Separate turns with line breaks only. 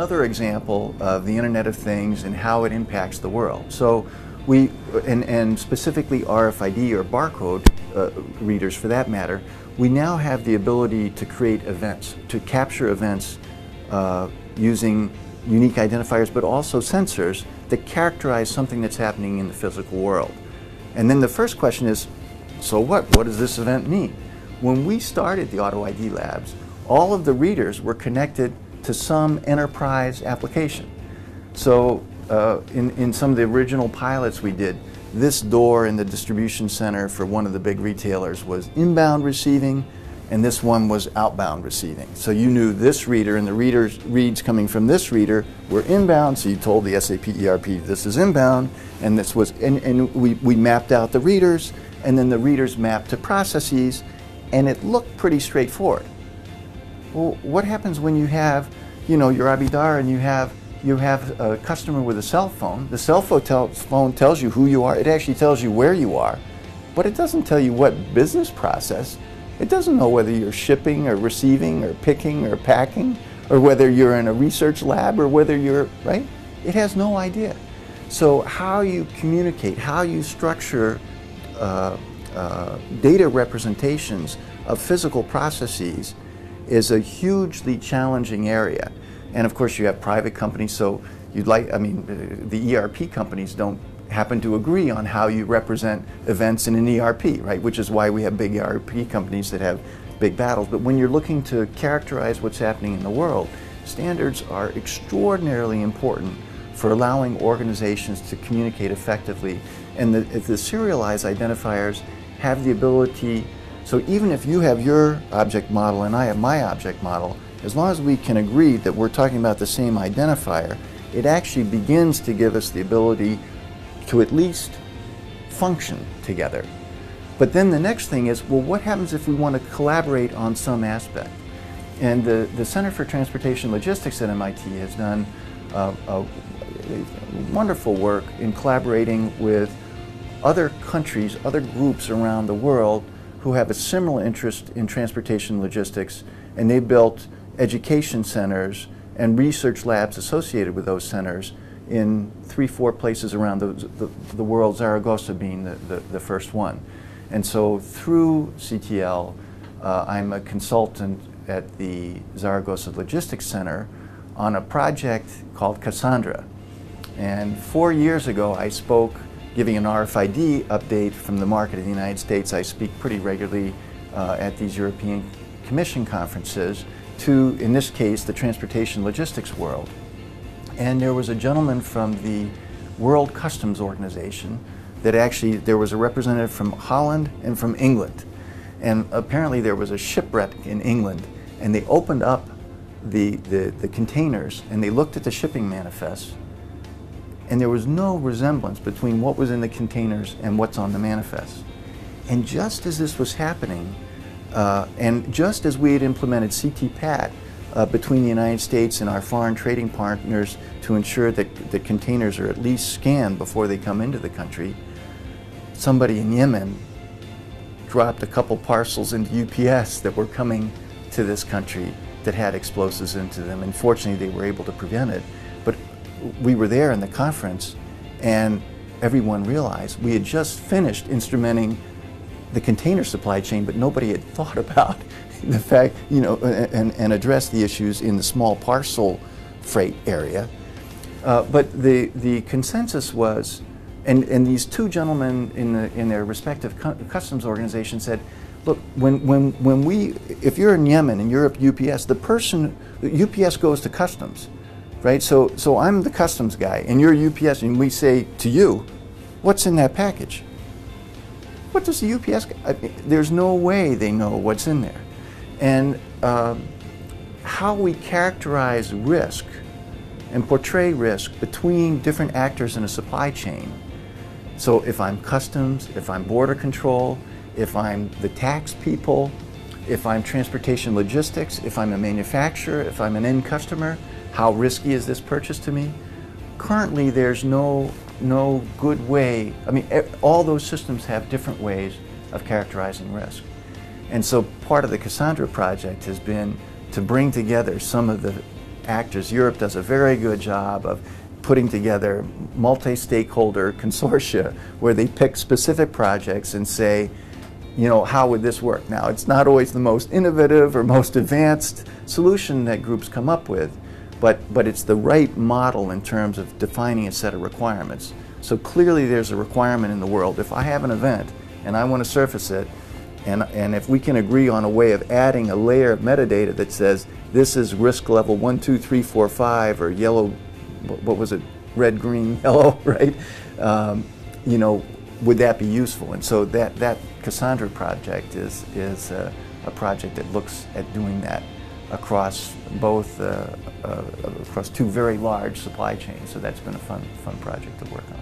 another example of the Internet of Things and how it impacts the world. So we, and specifically RFID or barcode readers for that matter, we now have the ability to create events, to capture events using unique identifiers, but also sensors that characterize something that's happening in the physical world. And then the first question is, so what? What does this event mean? When we started the AutoID Labs, all of the readers were connected to some enterprise application. So in some of the original pilots we did, this door in the distribution center for one of the big retailers was inbound receiving, and this one was outbound receiving. So you knew this reader and the reads coming from this reader were inbound, so you told the SAP ERP this is inbound, and this was, and we mapped out the readers, and then the readers mapped to processes, and it looked pretty straightforward. Well, what happens when you have, you know, your Abidar and you have a customer with a cell phone? The cell phone tells you who you are. It actually tells you where you are, but it doesn't tell you what business process. It doesn't know whether you're shipping or receiving or picking or packing, or whether you're in a research lab or whether you're, right? It has no idea. So how you communicate, how you structure data representations of physical processes is a hugely challenging area. And of course you have private companies, so you'd like, I mean, the ERP companies don't happen to agree on how you represent events in an ERP, right? Which is why we have big ERP companies that have big battles. But when you're looking to characterize what's happening in the world, standards are extraordinarily important for allowing organizations to communicate effectively. And the serialized identifiers have the ability, so even if you have your object model and I have my object model, as long as we can agree that we're talking about the same identifier, it actually begins to give us the ability to at least function together. But then the next thing is, well, what happens if we want to collaborate on some aspect? And the Center for Transportation Logistics at MIT has done wonderful work in collaborating with other countries, other groups around the world who have a similar interest in transportation logistics, and they built education centers and research labs associated with those centers in 3-4 places around the world, Zaragoza being the first one. And so through CTL, I'm a consultant at the Zaragoza Logistics Center on a project called Cassandra. And 4 years ago I spoke giving an RFID update from the market in the United States. I speak pretty regularly at these European Commission conferences to, in this case, the transportation logistics world. And there was a gentleman from the World Customs Organization that actually, there was a representative from Holland and from England. And apparently there was a shipwreck in England, and they opened up the containers and they looked at the shipping manifests, and there was no resemblance between what was in the containers and what's on the manifest. And just as this was happening, and just as we had implemented CTPAT between the United States and our foreign trading partners to ensure that the containers are at least scanned before they come into the country, somebody in Yemen dropped a couple parcels into UPS that were coming to this country that had explosives into them. And fortunately, they were able to prevent it. But we were there in the conference, and everyone realized we had just finished instrumenting the container supply chain, but nobody had thought about the fact, you know, and address the issues in the small parcel freight area. But the consensus was, and these two gentlemen in their respective customs organizations said, look, if you're in Yemen and you're at UPS, UPS goes to customs, right? So I'm the customs guy and you're UPS, and we say to you, what's in that package? What does the UPS, there's no way they know what's in there. And how we characterize risk and portray risk between different actors in a supply chain. So if I'm customs, if I'm border control, if I'm the tax people, if I'm transportation logistics, if I'm a manufacturer, if I'm an end customer, how risky is this purchase to me? Currently, there's no good way. I mean, all those systems have different ways of characterizing risk. And so part of the Cassandra project has been to bring together some of the actors. Europe does a very good job of putting together multi-stakeholder consortia where they pick specific projects and say, you know, how would this work? Now, it's not always the most innovative or most advanced solution that groups come up with, but it's the right model in terms of defining a set of requirements. So clearly there's a requirement in the world. If I have an event and I want to surface it, and if we can agree on a way of adding a layer of metadata that says this is risk level 1, 2, 3, 4, 5, or yellow, what was it, red, green, yellow, right? You know, would that be useful? And so that Cassandra project is a project that looks at doing that across both across two very large supply chains. So that's been a fun project to work on.